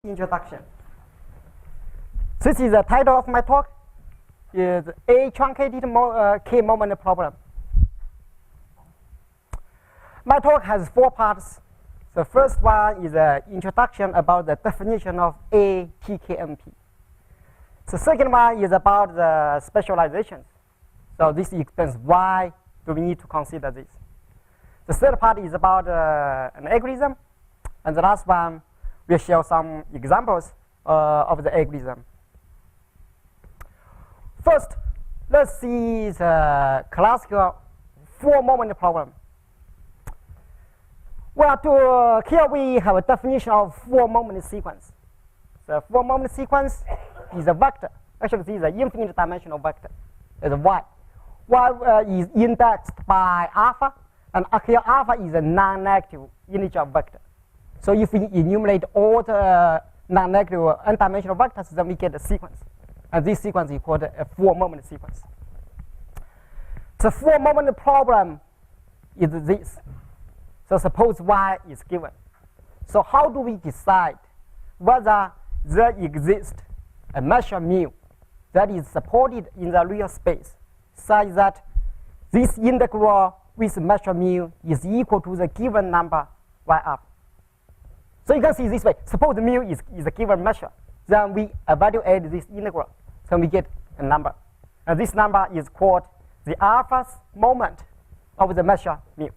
Introduction. This is the title of my talk. Is A-Truncated K-moment problem. My talk has 4 parts. The first one is an introduction about the definition of A, T, K, M, P. The second one is about the specializations. So this explains why do we need to consider this. The third part is about an algorithm. And the last one will show some examples of the algorithm. First, let's see the classical 4-moment problem. Well, here we have a definition of 4-moment sequence. The 4-moment sequence is a vector. Actually, this is an infinite dimensional vector. It's y. Y is indexed by alpha, and here alpha is a non-negative integer vector. So if we enumerate all the non-negative n-dimensional vectors, then we get a sequence. And this sequence is called a 4-moment sequence. The 4-moment problem is this. So suppose y is given. So how do we decide whether there exists a measure mu that is supported in the real space such that this integral with measure mu is equal to the given number y up? So you can see this way. Suppose mu is a given measure. Then we evaluate this integral. So we get a number. And this number is called the alpha moment of the measure mu.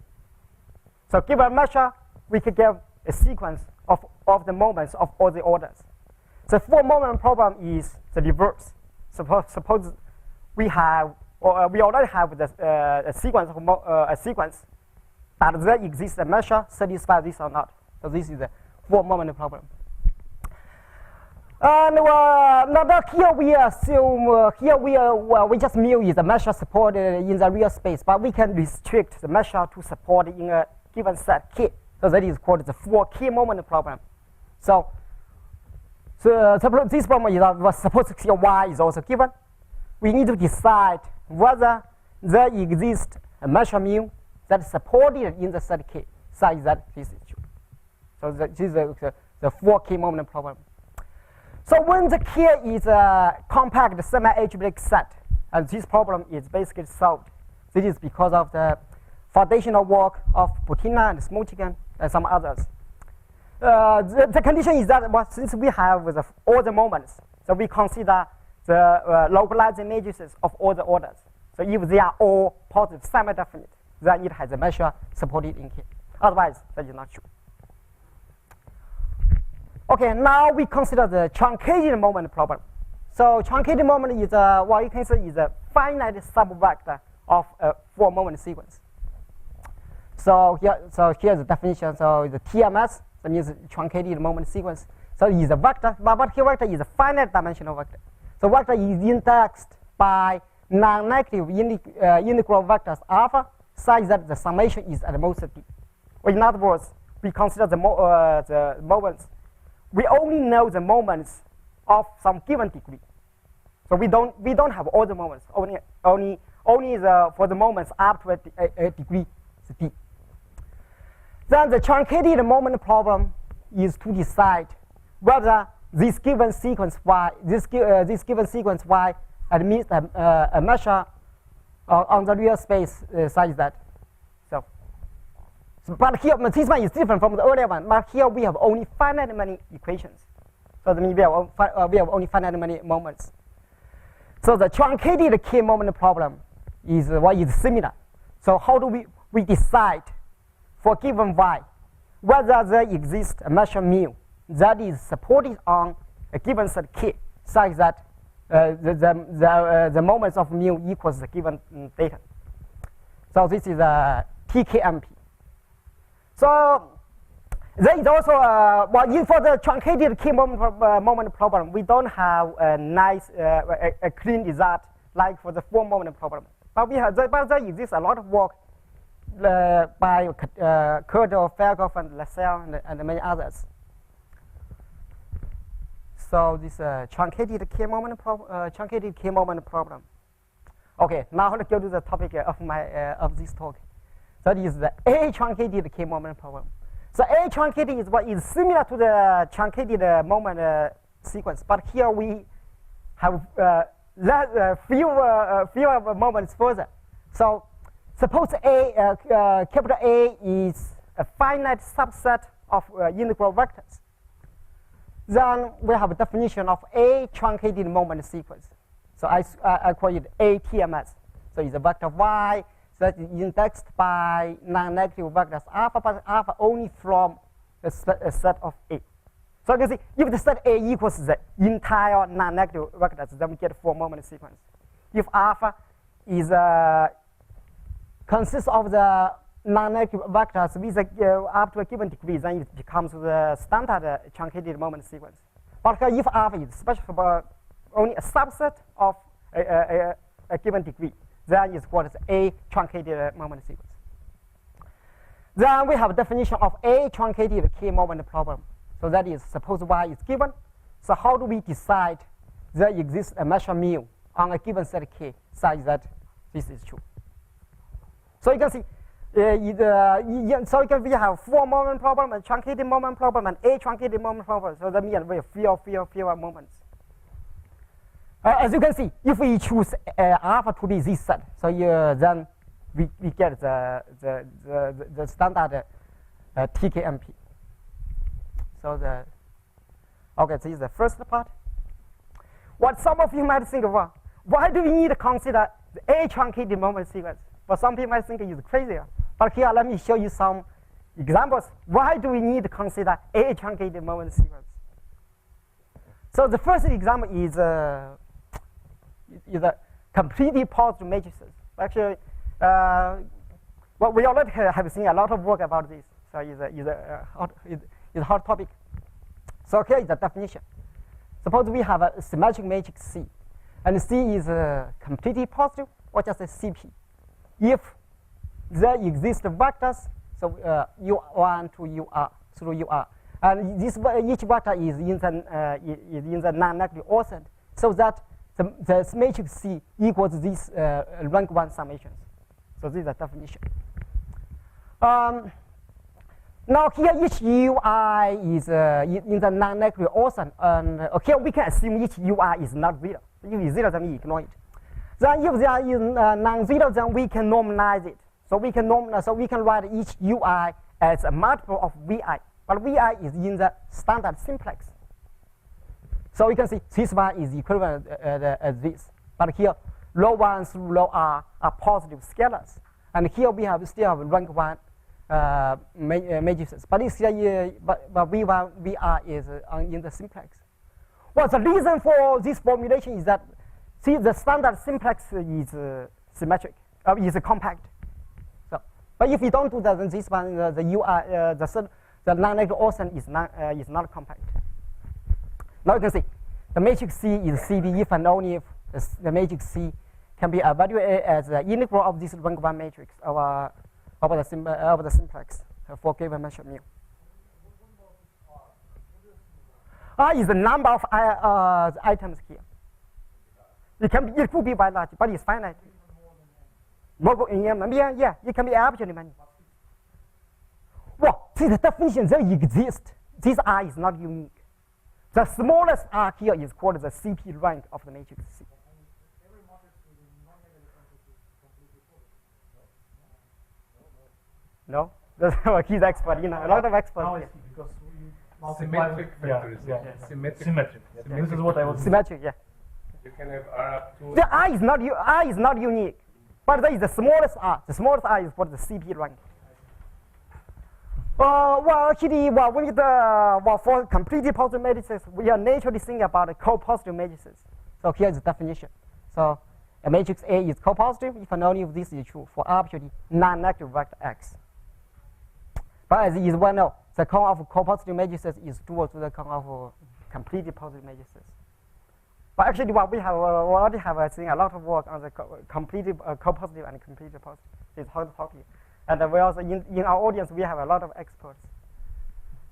So given a measure, we can get a sequence of the moments of all the orders. The 4-moment problem is the reverse. Suppose we have, or we already have a sequence, but there exists a measure satisfy this or not. So this is the 4-moment problem. And now here we assume we just mu is a measure supported in the real space, but we can restrict the measure to support in a given set K. So that is called the 4-K-moment problem. So this problem is suppose here y is also given. We need to decide whether there exists a measure mu that is supported in the set K, such that this is true. So this is the 4-K-moment problem. So when the K is a compact semi-algebraic set, and this problem is basically solved. This is because of the foundational work of Butina and Smotigan and some others. The condition is that since we have all the moments, so we consider the localized matrices of all the orders. So if they are all positive semi-definite, then it has a measure supported in K. Otherwise, that is not true. Okay, now we consider the truncated moment problem. So truncated moment is what you can say is a finite subvector of a 4-moment sequence. So here's the definition. So the TMS, that means truncated moment sequence. So it's a vector, but here vector is a finite dimensional vector. So vector is indexed by non-negative integral vectors alpha, such that the summation is at most d. Or in other words, we consider the moments. We only know the moments of some given degree. So we don't have all the moments. Only for the moments up to a degree d. Then the truncated moment problem is to decide whether this given sequence y, admits a measure on the real space such that. But here, this one is different from the earlier one. But here we have only finite many equations. So that means we have only finite many moments. So the truncated K-moment problem is similar. So how do we decide for given y whether there exists a measure mu that is supported on a given set K such that the moments of mu equals the given data. So this is a TKMP. So there is also for the truncated K-moment problem, we don't have a nice, a clean result like for the 4-moment problem. But there exists a lot of work by Kurdo, Fergoff, and Lassell, and many others. So this truncated K-moment problem. Okay, now let's go to the topic of this talk. That is the A-Truncated K-moment problem. So A-truncated is what is similar to the truncated moment sequence, but here we have fewer moments further. So suppose capital A is a finite subset of integral vectors. Then we have a definition of A-truncated moment sequence. So I call it ATMS. So it's a vector Y that is indexed by non-negative vectors alpha, but alpha only from a set of A. So you can see, if the set A equals the entire non-negative vectors, then we get 4-moment sequence. If alpha is consists of the non-negative vectors with up to a given degree, then it becomes the standard truncated moment sequence. But if alpha is special for only a subset of a given degree, then it's called a truncated moment sequence. Then we have a definition of a truncated k-moment problem. So that is, suppose Y is given. So how do we decide there exists a measure mu on a given set K such that this is true? So you can see, we have 4-moment problem, a truncated moment problem, and a truncated moment problem. So that means we have fewer moments. As you can see, if we choose alpha to be this set, so then we get the standard TKMP. So this is the first part. What some of you might think of, why do we need to consider the A-truncated moment sequence? Well, some people might think it's crazy. But here, let me show you some examples. Why do we need to consider A-truncated moment sequence? So the first example is a completely positive matrices. Actually, well, we already have seen a lot of work about this. So it's a hot topic. So here is the definition. Suppose we have a symmetric matrix C, and C is completely positive, or just a CP. If there exist vectors, so U1 to UR through UR, and each vector is in the non-negative offset, so that the matrix C equals these rank 1 summations. So this is the definition. Now here each UI is in the non-negative offset, and here we can assume each UI is not 0. If it's 0, then we ignore it. Then if there is non-zero, then we can normalize it. So we can write each UI as a multiple of VI. But VI is in the standard simplex. So you can see this one is equivalent as this. But here, rho 1 through rho R are positive scalars. And here we still have rank 1 matrices. But it's but V1, VR is in the simplex. Well, the reason for this formulation is that, see, the standard simplex is symmetric, is compact. So, but if you don't do that, then this one, the non-negative offset is not compact. Now you can see the matrix C is CB if and only if the matrix C can be evaluated as the integral of this rank 1 matrix over the simplex for given measure mu. R is the number of items here. It could be by large, but it's finite. Yeah, it can be arbitrary many. Well, see the definition there exists. This R is not unique. The smallest R here is called the CP rank of the matrix C. No? He's expert, a lot of experts. Because symmetric factors. Symmetric. This is what I was. Symmetric, yeah. You can have R up to. The R is not unique, but there is the smallest R. The smallest R is called the CP rank. Well, actually, for completely positive matrices, we are naturally thinking about co-positive matrices. So here's the definition. So a matrix A is co-positive if and only if this is true for arbitrary non-negative vector X. But as is well known, the count of co-positive matrices is dual to the count of completely positive matrices. But actually, what we already have seen a lot of work on the completely co-positive and completely positive. It's hard to talk here. And we also, in our audience, we have a lot of experts.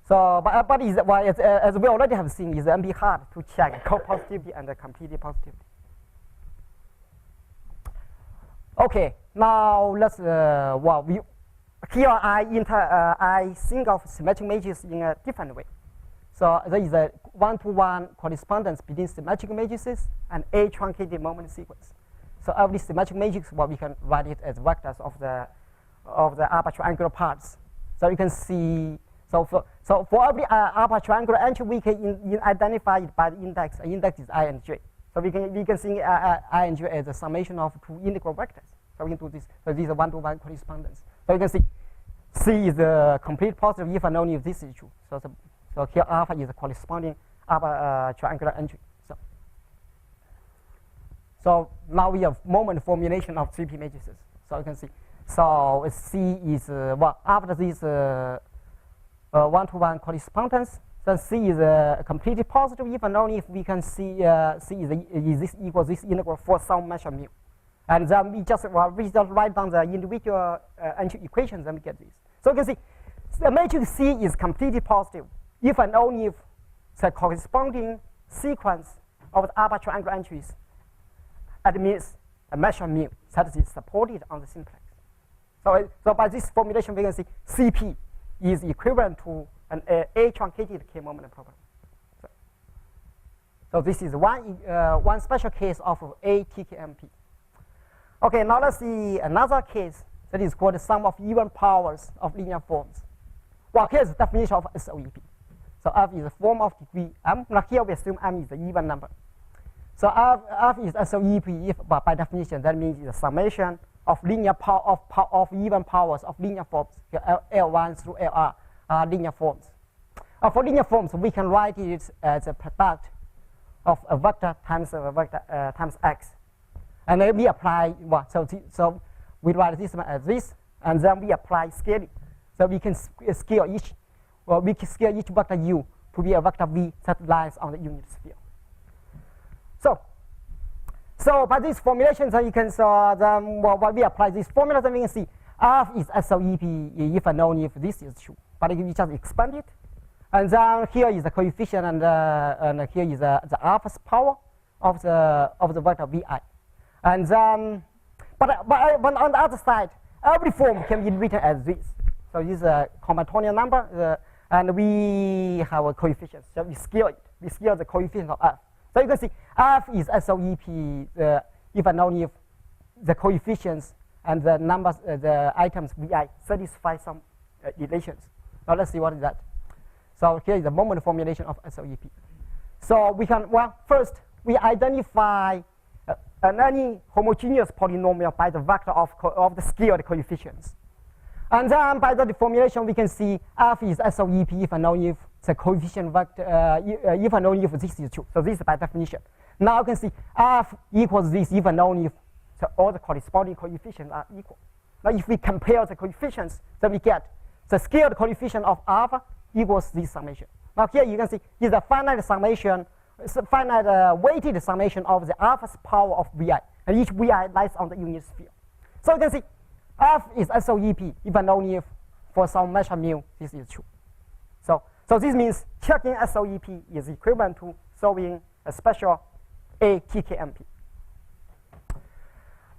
So, but as we already have seen, it's be hard to check co-positivity and the completely positivity. Okay, now let's, here I think of symmetric matrices in a different way. So there is a one-to-one correspondence between symmetric matrices and A-truncated moment sequence. So every symmetric matrix, well, we can write it as vectors of the alpha triangular parts. So you can see, so for every alpha triangular entry, we can identify it by the index. The index is I and j. So we can see I and j as a summation of two integral vectors. So we can do this. So this is a one-to-one correspondence. So you can see C is a complete positive if and only if this is true. So here alpha is a corresponding alpha triangular entry. So now we have moment formulation of 3P matrices. So you can see. So C is well, after this one-to-one correspondence, then C is completely positive if and only if we can see C is this equals this integral for some measure mu. And then we just write down the individual entry equations and we get this. So you can see the matrix C is completely positive if and only if the corresponding sequence of the alpha triangular entries admits a measure mu that is supported on the simplex. So by this formulation, we can see CP is equivalent to an A-truncated K-moment problem. So this is one special case of ATKMP. Okay, now let's see another case that is called the sum of even powers of linear forms. Well, here's the definition of SOEP. So F is a form of degree M. Now here we assume M is an even number. So F is SOEP if, by definition, that means it's a summation of linear of even powers of linear forms. Here L1 through LR are linear forms. For linear forms, we can write it as a product of a vector times a vector times x. And then we apply so we write this one as this, and then we apply scaling. So we can scale each, we can scale each vector u to be a vector v that lies on the unit sphere. So by this formulation, so you can when we apply this formula, then we can see F is SOEP if and only if this is true. But we just expand it, and then here is the coefficient, and here is the alpha's power of the vector vi. And then, but on the other side, every form can be written as this. So this is a combinatorial number, and we have a coefficient. So we scale it. We scale the coefficient of F. So you can see F is SOEP if and only if the coefficients and the numbers, the items vi satisfy some relations. Now let's see what is that. So here is the moment formulation of SOEP. So we can, well, first we identify any homogeneous polynomial by the vector of the scaled coefficients. And then by the formulation, we can see F is SOEP if and only if the coefficient vector, if and only if this is true. So this is by definition. Now you can see F equals this if and only if all the corresponding coefficients are equal. Now if we compare the coefficients, then we get the scaled coefficient of alpha equals this summation. Now here you can see is a finite summation, finite weighted summation of the alpha's power of vi, and each vi lies on the unit sphere. So you can see F is SOEP if and only if for some measure mu this is true. So this means checking SOEP is equivalent to solving a special ATKMP.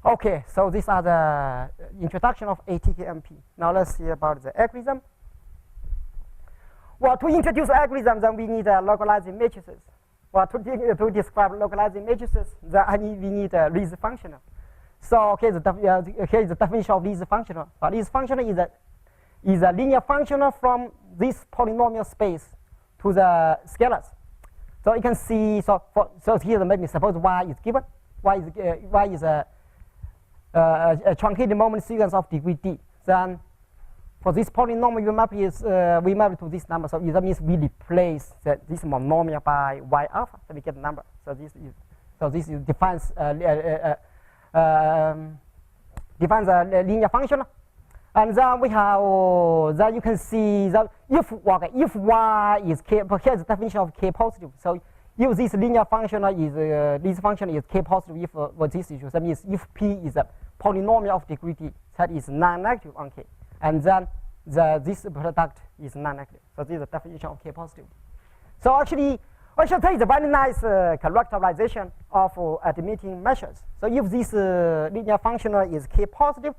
Okay, so these are the introduction of ATKMP. Now let's see about the algorithm. Well, to introduce algorithm, then we need localizing matrices. Well, to describe localizing matrices, then we need a Lees functional. So here is the definition of Lees functional. Lees functional is a linear functional from this polynomial space to the scalars. So you can see, so here maybe suppose y is given, y is a truncated moment sequence of degree d. Then for this polynomial, we map it to this number. So that means we replace this monomial by y alpha, so we get the number. So this defines defines a linear function. And then we have, then you can see that if y is k, but here's the definition of k positive. So if this linear function this function is k positive, if what this is, that means if p is a polynomial of degree d that is non-negative on k, and then this product is non-negative. So this is the definition of k positive. So actually, I should take the very nice characterization of admitting measures. So if this linear function is k positive,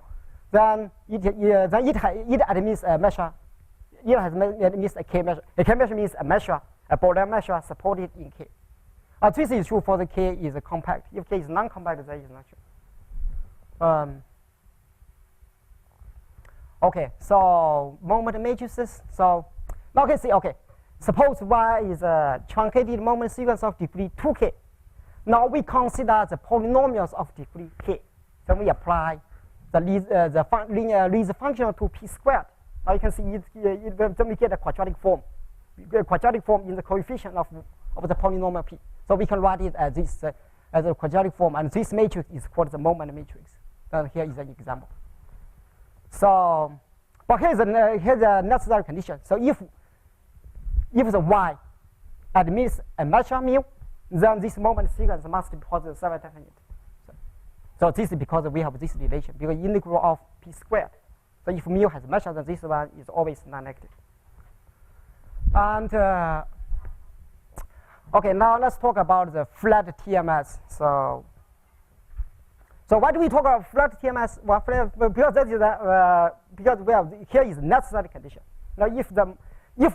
then it admits a measure. It admits a K measure. A K measure means a measure, a Polynomial measure supported in K. This is true for the K is compact. If K is non-compact, that is not true. Okay, so moment matrices. So now you can see, okay, suppose Y is a truncated moment sequence of degree 2K. Now we consider the polynomials of degree K. Then we apply the linear Least function to P squared. Now you can see then we get a quadratic form. A quadratic form in the coefficient of the polynomial P. So we can write it as this as a quadratic form, and this matrix is called the moment matrix. And here is an example. So, but here's a necessary condition. So if the Y admits a measure mu, then this moment sequence must be positive semi-definite. So this is because we have this relation, because integral of P squared. So if mu has measure, then this one is always non-negative. And okay, now let's talk about the flat TMS. So why do we talk about flat TMS? Well, because that is because we have here is necessary condition. Now, if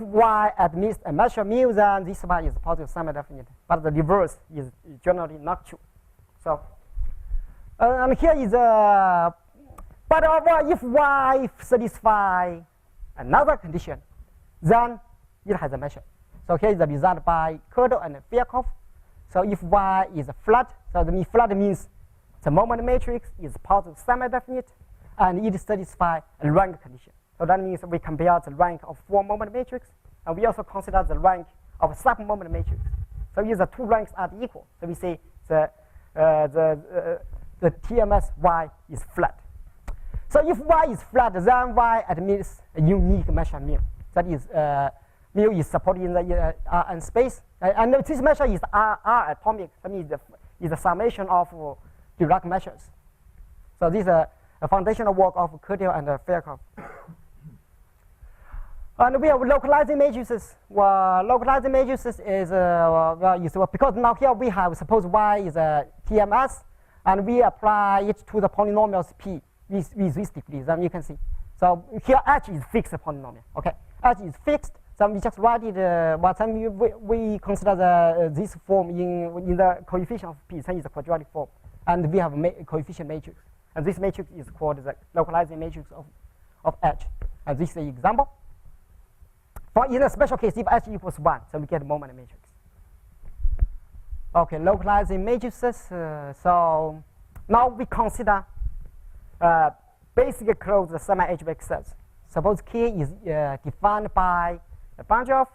Y admits a measure mu, then this one is positive semi-definite. But the reverse is generally not true. So, and here is but if Y satisfies another condition, then it has a measure. So here is the result by Kudel and Virchow. So if Y is flat, so the flat means the moment matrix is positive semi-definite, and it satisfies a rank condition. So that means we compare the rank of 4 moment matrix, and we also consider the rank of sub-moment matrix. So if the 2 ranks are equal, so we say the TMS Y is flat. So if Y is flat, then Y admits a unique measure mu. That is, mu is supported in the Rn space, and this measure is R atomic. That means is the summation of Dirac measures. So this is a foundational work of Kudel and Virchow. And we have localizing matrices. Well, localizing matrices is because now here we have, suppose Y is a TMS, and we apply it to the polynomials P with this degree. Then you can see. So here H is fixed polynomial. Okay, H is fixed. So we just write it. But then we consider this form in the coefficient of P. Then is a quadratic form, and we have a coefficient matrix. And this matrix is called the localizing matrix of H. And this is the example. For in a special case, if H equals 1, so we get a moment matrix. Okay, localizing matrices. So now we consider basically closed semi-algebraic sets. Suppose K is defined by a bunch of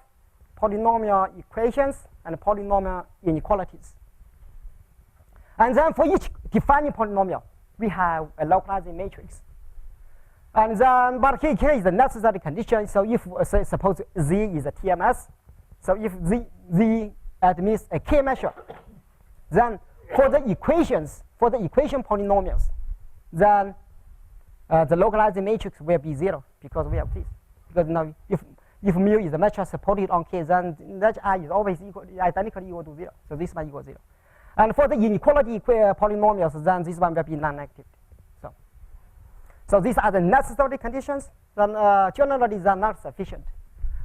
polynomial equations and polynomial inequalities. And then for each defining polynomial, we have a localizing matrix. And then, but here is the necessary condition. So if suppose Z is a TMS, so if Z admits a K measure, then for the equation polynomials, then the localizing matrix will be 0 because we have this. Because now if mu is a measure supported on K, then that I is always identically equal to 0. So this one equals 0. And for the inequality polynomials, then this one will be non-negative. So these are the necessary conditions. Then generally they are not sufficient.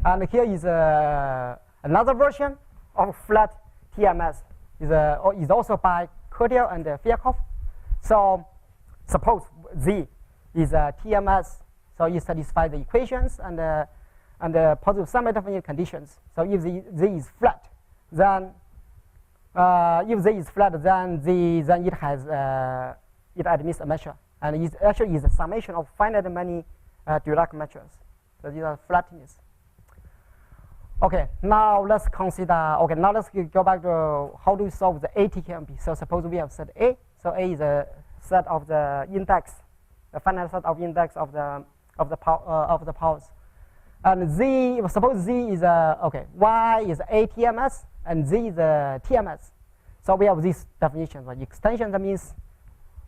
And here is another version of flat TMS. Is also by Kudel and Virchow. So suppose Z is a TMS. So it satisfies the equations and the positive semi-definite conditions. So if Z is flat, then if Z is flat, then it has it admits a measure. And it actually is a summation of finite many Dirac measures. So these are flatness. Okay, now let's consider. Okay, now let's go back to how do we solve the ATKMP. So suppose we have set A. So A is a set of the index, the finite set of index of the powers. And Z, suppose Z is Y is a TMS and Z is a TMS. So we have this definition. The extension that means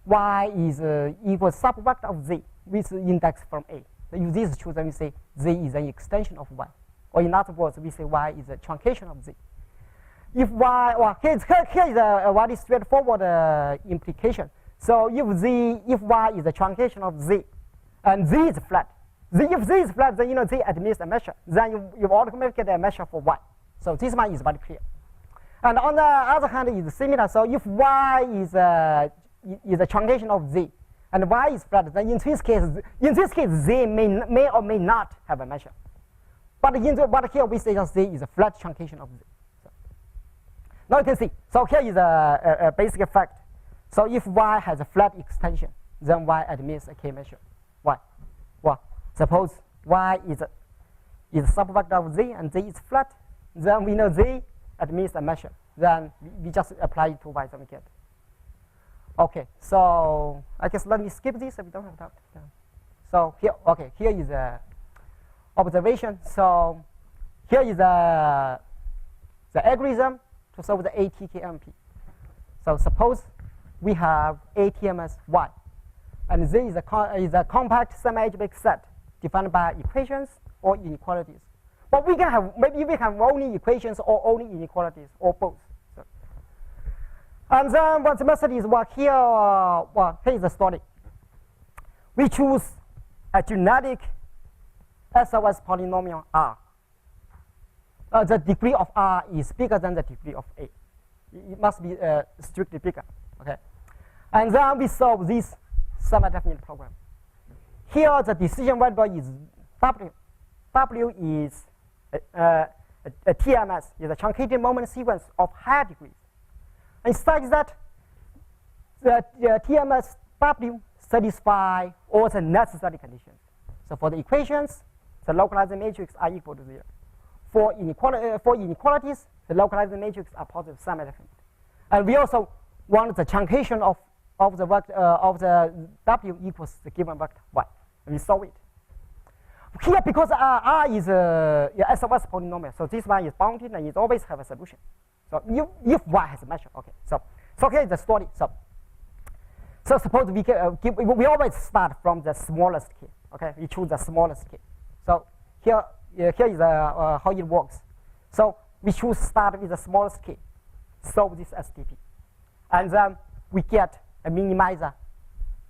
Y is equal subvector of Z with index from A. So if this is true, then we say Z is an extension of Y. Or in other words, we say Y is a truncation of Z. If Y, well, here is a very straightforward implication. So if Y is a truncation of Z, and Z is flat. If Z is flat, then Z admits a measure. Then you automatically get a measure for Y. So this one is very clear. And on the other hand, it's similar. So if Y is a truncation of Z, and Y is flat, then in this case, Z may or may not have a measure. But here we say that Z is a flat truncation of Z. So now you can see. So here is a basic fact. So if Y has a flat extension, then Y admits a K measure. Why? Well, suppose Y is a subvector of Z and Z is flat, then we know Z admits a measure. Then we just apply it to Y, then we get. Okay, so I guess let me skip this if we don't have time. So here, okay, here is a observation. So here is the algorithm to solve the ATKMP. So suppose we have ATMS Y, and Z is a compact semi-algebraic set defined by equations or inequalities. But we can have, maybe we have only equations or only inequalities or both. So. And then what the method is, well, here is the story. We choose a genetic SOS polynomial R. The degree of R is bigger than the degree of A. It must be strictly bigger. Okay. And then we solve this semi-definite program. Here the decision variable is W. W is a TMS, is a truncated moment sequence of higher degrees. And such that the TMS W satisfy all the necessary conditions. So for the equations, the localizing matrix are equal to 0. For inequalities, the localizing matrix are positive semi-definite. And we also want the truncation of the vector of the W equals the given vector Y. And we solve it. Here, because R is a SOS polynomial, so this one is bounded and it always have a solution. So if Y has a measure, okay. So here is the story. So suppose we always start from the smallest K. Okay, we choose the smallest K. So here is how it works. So we choose start with the smallest K, solve this STP, and then we get a minimizer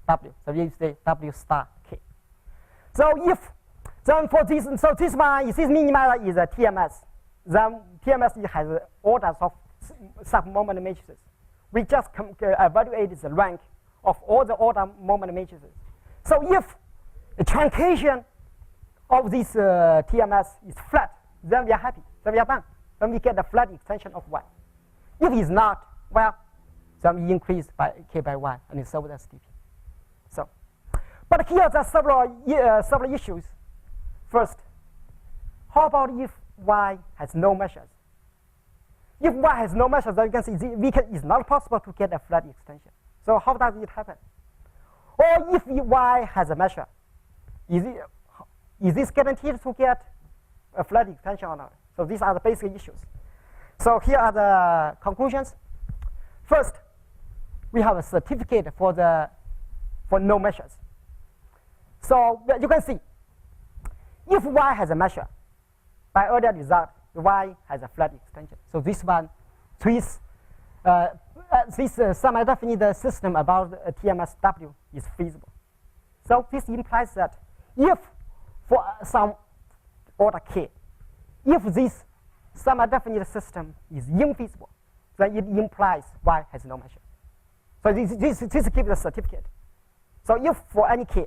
W. So we say W star K. So then for this, so this one, this minimizer is a TMS. Then TMS has orders of sub-moment matrices. We just evaluate the rank of all the order moment matrices. So if the truncation of this TMS is flat, then we are happy. Then we are done. Then we get the flat extension of Y. If it's not, well, then we increase by K by Y and we solve the STP. So, but here there are several issues. First, how about if Y has no measures? If Y has no measures, then you can see it's not possible to get a flat extension. So how does it happen? Or if Y has a measure, is this guaranteed to get a flat extension or not? So these are the basic issues. So here are the conclusions. First, we have a certificate for no measures. So you can see, if Y has a measure, by earlier result, Y has a flat extension. So this one, this semi-definite system about TMS W is feasible. So this implies that if for some order K, if this semi-definite system is infeasible, then it implies Y has no measure. So this gives a certificate. So if for any K,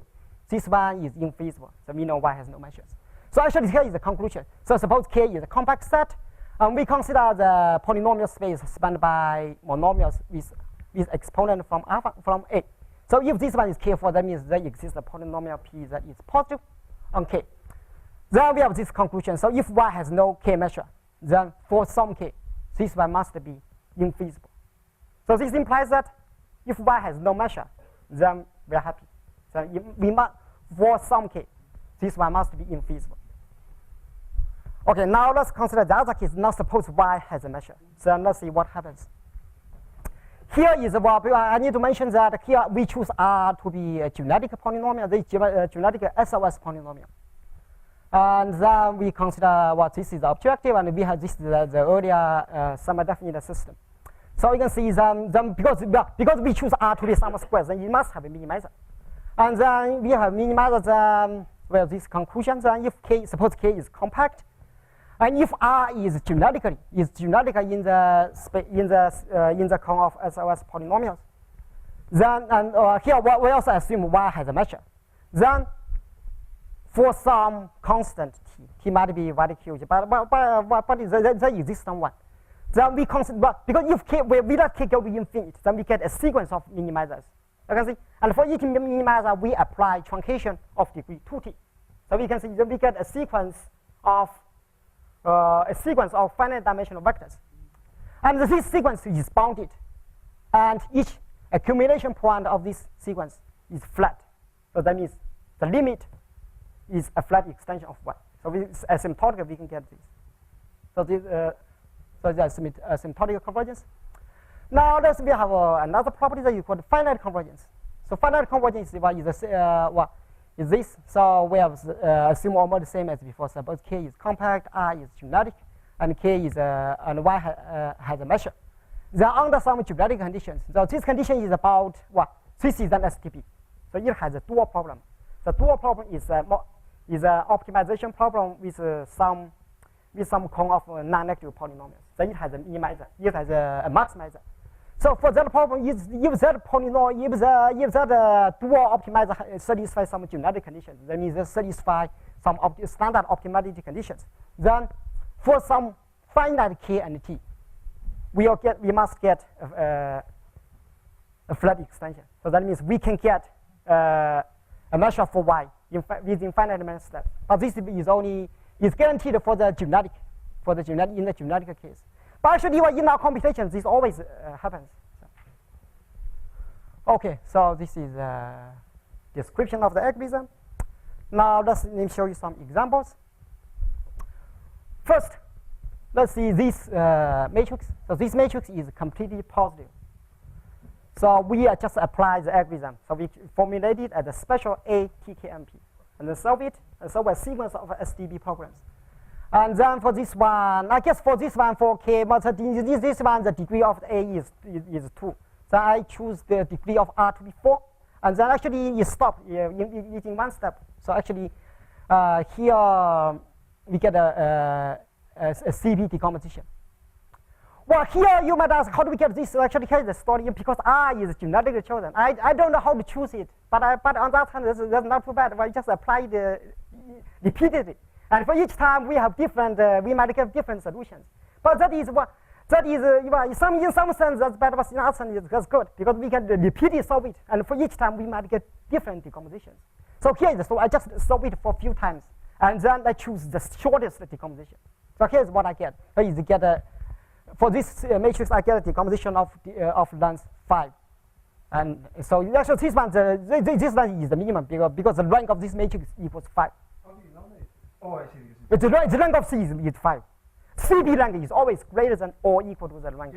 this one is infeasible, so we know Y has no measures. So actually here is the conclusion. So suppose K is a compact set, and we consider the polynomial space spanned by monomials with exponent from A. So if this one is K4, that means there exists a polynomial P that is positive on K. Then we have this conclusion. So if Y has no K measure, then for some K, this one must be infeasible. So this implies that if Y has no measure, then we are happy. So we must, for some K, this one must be infeasible. Okay, now let's consider the other case. Now suppose Y has a measure. So let's see what happens. Here is I need to mention that here we choose R to be a genetic polynomial, the genetic SOS polynomial. And then we consider this is the objective, and we have this the earlier semi-definite system. So you can see then because we choose R to be some squares, then it must have a minimizer. And then we have minimized this conclusion. Then if K, suppose K is compact, and if R is geometrically in the cone of SOS polynomials, then here we also assume Y has a measure. Then for some constant T might be very huge, but there exists someone. Then we consider, because if K, we let K go to infinite, then we get a sequence of minimizers. You can see, and for each minimizer, we apply truncation of degree 2T. So we can see that we get a sequence of finite dimensional vectors, and this sequence is bounded, and each accumulation point of this sequence is flat. So that means the limit is a flat extension of Y. So asymptotically we can get this. So this so the asymptotic convergence. Now we have another property that you call finite convergence. So finite convergence is this. So we have assume almost the same as before. Suppose K is compact, R is geometric, and K is and Y has a measure. Then under some geometric conditions, so this condition is about what? This is an STP. So it has a dual problem. The dual problem is an optimization problem with some cone of non-negative polynomials. So it has a minimizer. It has a maximizer. So for that problem, if that polynomial, if that dual optimizer satisfies some geometric conditions, that means it satisfies some standard optimality conditions. Then for some finite K and T, we must get a flat extension. So that means we can get a measure for Y within finite dimensional steps. But this is guaranteed for the geometric, in the geometric case. But actually, in our computations, this always happens. Okay, so this is a description of the algorithm. Now let me show you some examples. First, let's see this matrix. So this matrix is completely positive. So we just apply the algorithm. So we formulate it as a special A-TKMP, and then solve it, and solve a sequence of SDB programs. And then for this one, I guess for this one, for K, but this one, the degree of A is 2. So I choose the degree of R to be 4. And then actually you stop in one step. So actually here we get a CP decomposition. Well, here you might ask, how do we get this? So actually here is the story, because R is genetically chosen. I don't know how to choose it, but on that hand, that's not too bad. I just apply the repeatedly. And for each time we have different, we might get different solutions. But that is in some sense that's bad, but in other sense that's good, because we can repeatedly solve it, and for each time we might get different decompositions. So here is so I just solve it for a few times, and then I choose the shortest decomposition. So here's what I get. So is get for this matrix I get a decomposition of length 5. And so actually this one is the minimum, because the rank of this matrix equals 5. Oh, I see. But the rank of C is 5. CP rank is always greater than or equal to the rank.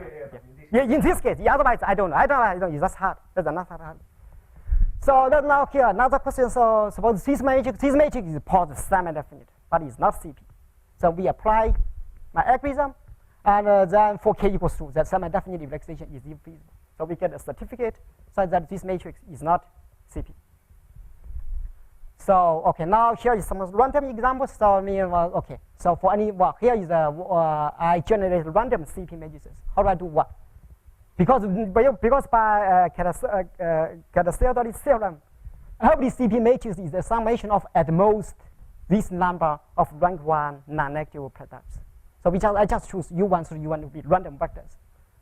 In this case, otherwise I don't know. It's just hard. That's another hard. So then now here another question. So suppose this matrix is positive semi-definite, but it's not CP. So we apply my algorithm, and then for K equals 2, that semi-definite relaxation is infeasible. So we get a certificate so that this matrix is not CP. So okay, now here is some random examples. So okay, so for any here is I generate random CP matrices. How do I do what? Because by Kataster's theorem, every CP matrix is a summation of at most this number of rank 1 non-negative products. So I just choose U1 through U1 to be random vectors,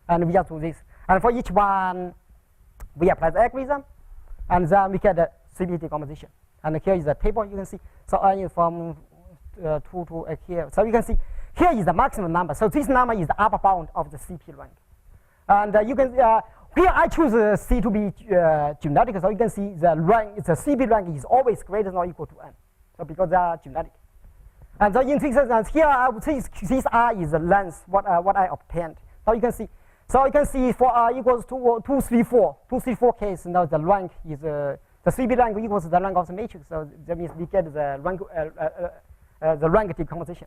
and we just do this. And for each one, we apply the algorithm, and then we get the CP decomposition. And here is the table you can see. So from 2 to here. So you can see here is the maximum number. So this number is the upper bound of the CP rank. And you can here I choose C to be geometric. So you can see the CP rank is always greater than or equal to n. So because they are geometric. And so in this sense, here this R is the length what I obtained. So you can see. So you can see for R equals to 2, 3, 4 case. Now the rank is the CP rank equals the rank of the matrix. So that means we get the rank decomposition.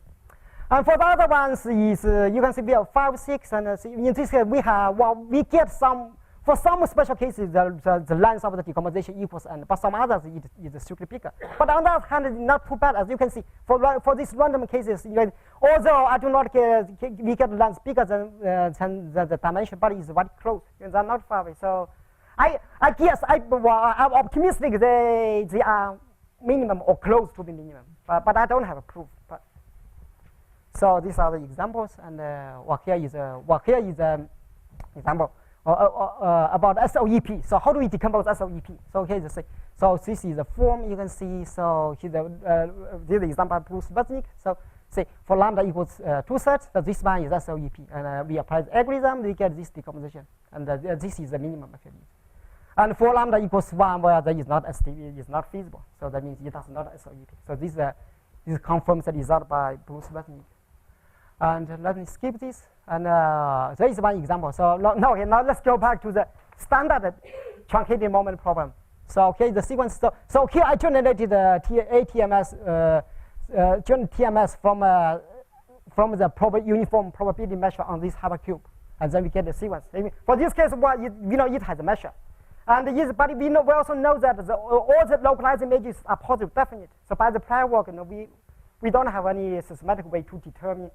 And for the other ones is you can see we have 5, 6, and in this case we have we get some For some special cases, the length of the decomposition equals n, but some others it is strictly bigger. But on the other hand, it's not too bad, as you can see. For these random cases, although I do not we get length bigger than the dimension, but it's very close. They're not far away. So I guess I'm optimistic they are minimum or close to the minimum, but I don't have a proof. So these are the examples, and here is an example about SOEP. So how do we decompose SOEP? So here is so this is the form you can see. So here this is the example of Bruce Wozniak. So say for lambda equals 2/3, so this one is SOEP, and we apply the algorithm, we get this decomposition, and this is the minimum actually. And for lambda equals 1, where that is not feasible, so that means it does not SOEP. So this confirms the result by Bruce Wozniak. And let me skip this. And there is one example. So now let's go back to the standard truncated moment problem. So okay, the sequence. So here I generated the TMS from the uniform probability measure on this hypercube, and then we get the sequence. For this case, it has a measure. And but we also know that all the localized images are positive definite. So by the prior work, we don't have any systematic way to determine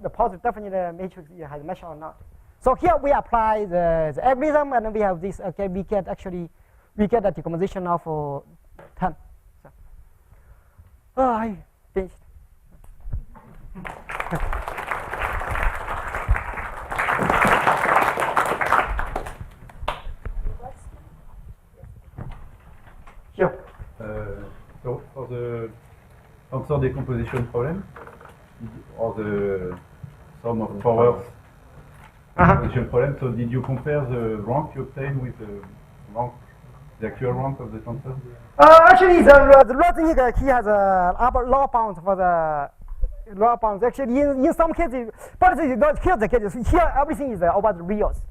the positive definite matrix has a measure or not. So here we apply the algorithm, and then we have this. Okay, we get a decomposition of 10. So, I finished. Sure. So for the tensor decomposition problem, or the sum of powers decomposition problem, so did you compare the rank you obtained with the actual rank of the tensor? Actually, the Wozniak, he has a lower bound for the lower bounds. Actually, in some cases, but here's the case. Here, everything is over the reals.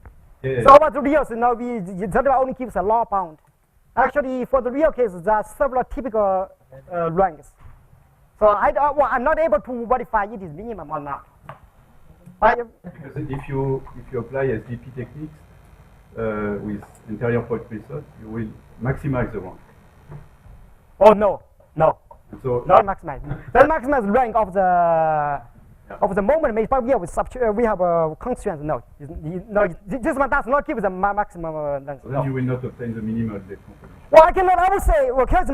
Yeah. So over the reals, that only gives a lower bound. Actually, for the real case, there are several typical ranks. So I'm not able to verify it is minimum or not. Because if you apply SDP techniques with interior point method, you will maximize the rank. Oh no. So not maximize. Then maximize rank of the moment. But we have a constraint. No, this one does not give the maximum length. So then you will not obtain the minimal decomposition. Well, I cannot. I would say, well, here's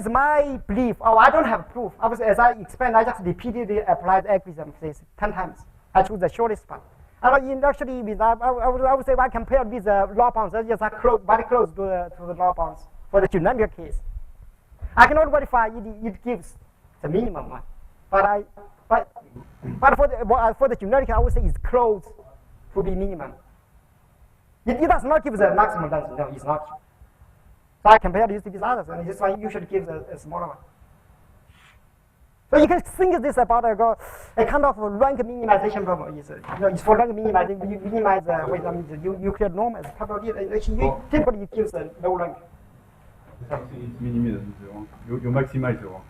my belief. Oh, I don't have proof. I was, as I explained, I just repeatedly applied algorithm 10 times. I choose the shortest part. And actually, I would say, I compared with the law bounds. That's just very close to the law bounds for the geometric case. I cannot verify it gives the minimum one, but for the geometric, I would say it's close to be minimum. It does not give the maximum length. No, it's not. So I compared this with others, and this one usually gives a smaller one. So you can think this about a kind of rank minimization problem. It's for rank minimizing. You minimize the Euclid norm as probability. Typically, it gives a low rank. It's minimizing the rank. You maximize the rank.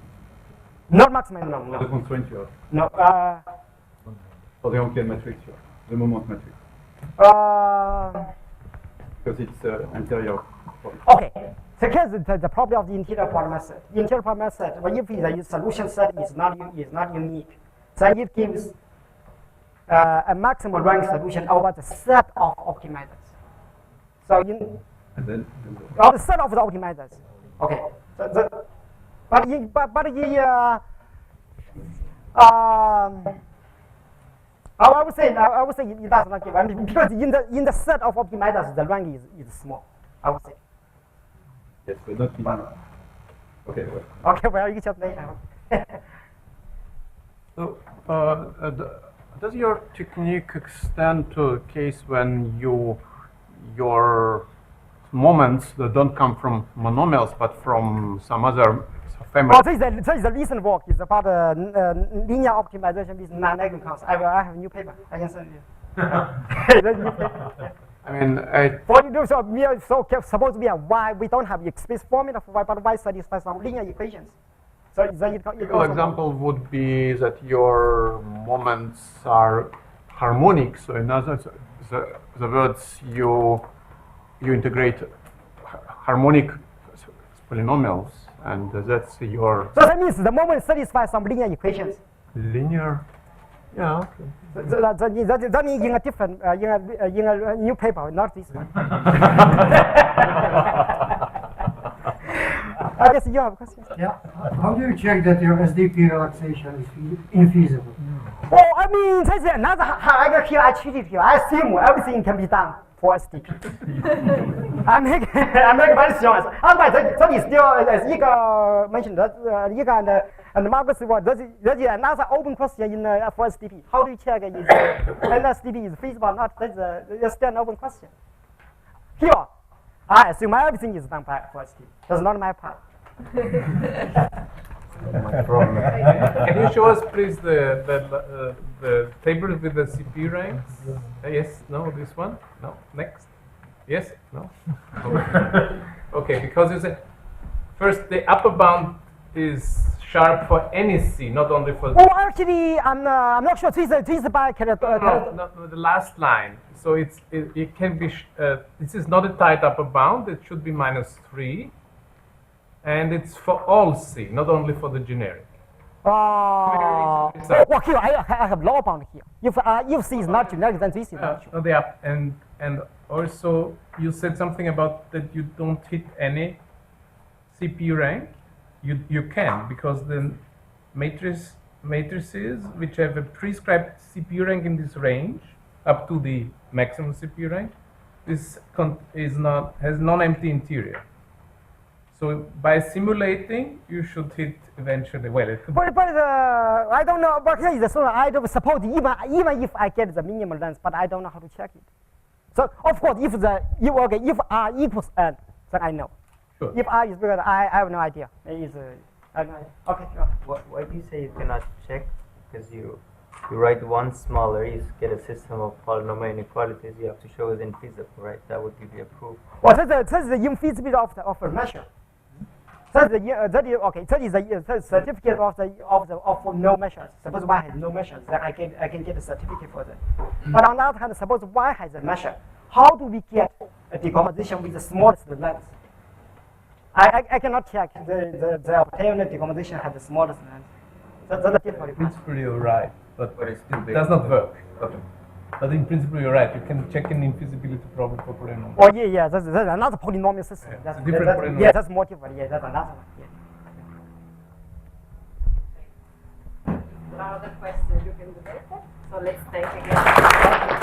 Not maximize, no. The constraint you have. No. For the Ankian matrix, you have the moment matrix. Because it's interior. Okay. So here's the problem of the interior point method. The interior point method, when if the solution set is not unique, then it gives a maximum rank solution over the set of optimizers. So the set of the optimizers. Okay. So I would say it does not give. I mean, because in the set of optimizers, the rank is small. I would say. Yes, but not minimum. Okay. Well. Okay. Well, you just later. So, does your technique extend to a case when your moments that don't come from monomials but from some other family? Oh, this is a recent work. It's about linear optimization with non-negative counts. I have a new paper. I can send you. I mean, what you do, so we are supposed to be a y. We don't have explicit formula for y, but y satisfies some linear equations. So an example would be that your moments are harmonic. So in other words, you integrate harmonic polynomials, and that's your So that means the moment satisfies some linear equations. linear. Yeah. Okay. That means in a different, in a new paper, not this one. I guess you have questions. Yeah. How do you check that your SDP relaxation is infeasible? Oh, I mean, this is another hierarchy I treated here. I assume everything can be done for SDP. I make very sure. 这里 still 一个 mentioned 一个 and Marcus was there is another open question in for SDP. How do you check is SDP is feasible or not? That's still an open question. Here, I assume everything is done by for SDP. That's not my part. Can you show us, please, the table with the CPU ranks? Yes, no, this one? No, next? Yes, no? Okay, okay, because you said, first, the upper bound is sharp for any C, not only for... Oh, actually, I'm not sure. This is by no, the last line. So it can be, this is not a tight upper bound, it should be -3. And it's for all C, not only for the generic. Well, here I have lower bound here. If C is not generic, then this is not true. And also you said something about that you don't hit any CPU rank. You can, because the matrices which have a prescribed CPU rank in this range up to the maximum CPU rank has non-empty interior. So by simulating, you should hit eventually. Well, it could. But I don't know. But here is the solution. I don't suppose even if I get the minimum length, but I don't know how to check it. So of course, if R equals n, then I know. Sure. If R is bigger, I have no idea. It is. I have no idea. Okay. Sure. Why do you say you cannot check? Because you write one smaller, you get a system of polynomial inequalities. You have to show it's infeasible, right? That would give you a proof. Well, that's the infeasibility of a measure. That is the certificate of no measures. Suppose y has no measures, then I can get a certificate for that. But on the other hand, suppose y has a measure. How do we get a decomposition with the smallest length? I cannot check the obtained decomposition has the smallest length. That's difficult. In principle, you're right, but But it's too it big. does not work. Okay. But in principle, you're right. You can check an infeasibility problem for polynomial. Oh yeah, that's another polynomial system. Yeah, That's it's a different polynomial. Yeah, that's more different. Yeah, that's another one. Yeah. There are other questions you can do later. So let's take again.